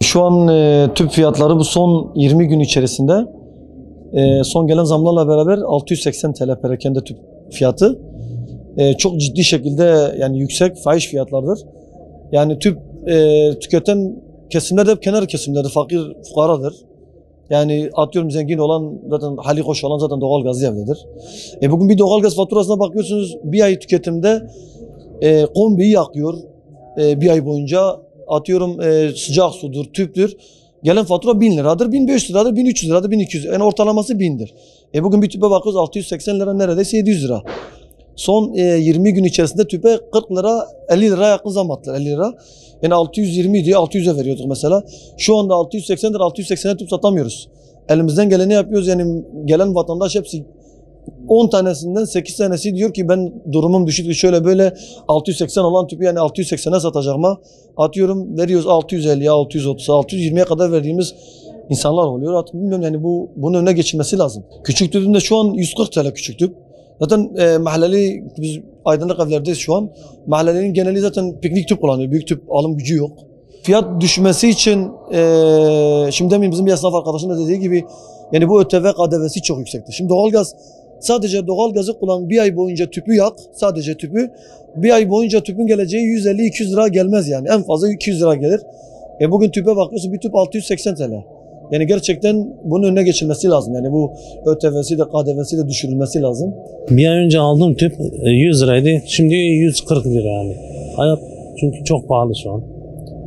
Şu an tüp fiyatları bu son 20 gün içerisinde son gelen zamlarla beraber 680 TL perakende tüp fiyatı. Çok ciddi şekilde yani yüksek fahiş fiyatlardır. Yani tüp tüketen kesimler de hep kenar kesimlerdir, fakir fukaradır. Yani atıyorum zengin olan zaten hali hoş olan zaten doğalgazlı evdedir. Bugün bir doğalgaz faturasına bakıyorsunuz bir ay tüketimde kombiyi yakıyor bir ay boyunca. Atıyorum sıcak sudur, tüptür. Gelen fatura 1000 liradır, 1500 liradır, 1300 liradır, 1200. Yani ortalaması 1000'dir. Bugün bir tüpe bakıyoruz 680 lira neredeyse 700 lira. Son 20 gün içerisinde tüpe 40 lira 50 lira yakın zam attılar 50 lira. Yani 620 diye 600'e veriyorduk mesela. Şu anda 680 lira 680'e tüp satamıyoruz. Elimizden geleni yapıyoruz yani gelen vatandaş hepsi 10 tanesinden 8 tanesi diyor ki ben durumum düşük şöyle böyle 680 olan tüpü yani 680'e satacağıma atıyorum veriyoruz 650'ye 630 620'ye kadar verdiğimiz insanlar oluyor. Artık bilmiyorum yani bunun önüne geçilmesi lazım. Küçük tüpün de şu an 140 TL küçük tüp. Zaten mahalleli biz aydınlık evlerdeyiz şu an. Mahallelerin geneli zaten piknik tüp kullanıyor. Büyük tüp alım gücü yok. Fiyat düşmesi için şimdi demin bizim bir esnaf arkadaşım da dediği gibi yani bu ÖTV KDV'si çok yüksekti. Şimdi doğalgaz sadece doğalgazı kullan bir ay boyunca tüpü yak, sadece tüpü. Bir ay boyunca tüpün geleceği 150-200 lira gelmez yani. En fazla 200 lira gelir. Bugün tüpe bakıyorsun bir tüp 680 TL. Yani gerçekten bunun önüne geçilmesi lazım. Yani bu ÖTV'si de KDV'si de düşürülmesi lazım. Bir ay önce aldığım tüp 100 liraydı. Şimdi 140 lira yani. Hayat çünkü çok pahalı şu an.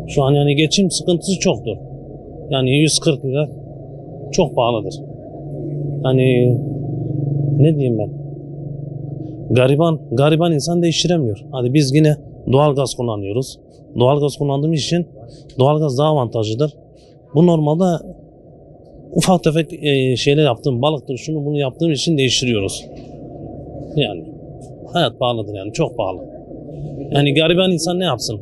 Şu an yani geçim sıkıntısı çoktur. Yani 140 lira çok pahalıdır. Hani ne diyeyim ben? Gariban insan değiştiremiyor. Hadi biz yine doğalgaz kullanıyoruz. Doğalgaz kullandığımız için doğalgaz daha avantajlıdır. Bu normalde ufak tefek şeyler yaptığım balıktır şunu bunu yaptığım için değiştiriyoruz. Yani hayat pahalıdır yani çok pahalı. Yani gariban insan ne yapsın?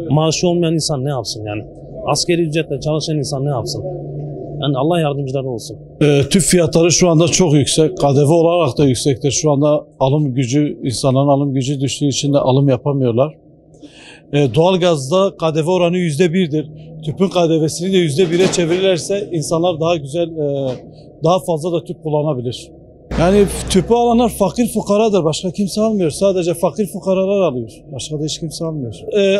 Maaşı olmayan insan ne yapsın yani? Askeri ücretle çalışan insan ne yapsın? Yani Allah yardımcıları olsun. Tüp fiyatları şu anda çok yüksek. KDV olarak da yüksektir. Şu anda alım gücü, insanların alım gücü düştüğü için de alım yapamıyorlar. Doğalgazda KDV oranı %1'dir. Tüpün KDV'sini de %1'e çevirirlerse insanlar daha güzel, daha fazla da tüp kullanabilir. Yani tüpü alanlar fakir fukaradır. Başka kimse almıyor. Sadece fakir fukaralar alıyor. Başka da hiç kimse almıyor.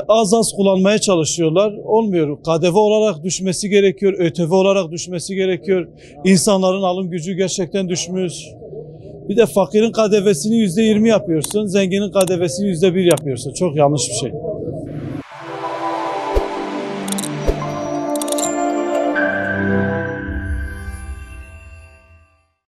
Az kullanmaya çalışıyorlar. Olmuyor. KDV olarak düşmesi gerekiyor. ÖTV olarak düşmesi gerekiyor. İnsanların alım gücü gerçekten düşmüş. Bir de fakirin KDV'sini %20 yapıyorsun. Zenginin KDV'sini %1 yapıyorsun. Çok yanlış bir şey.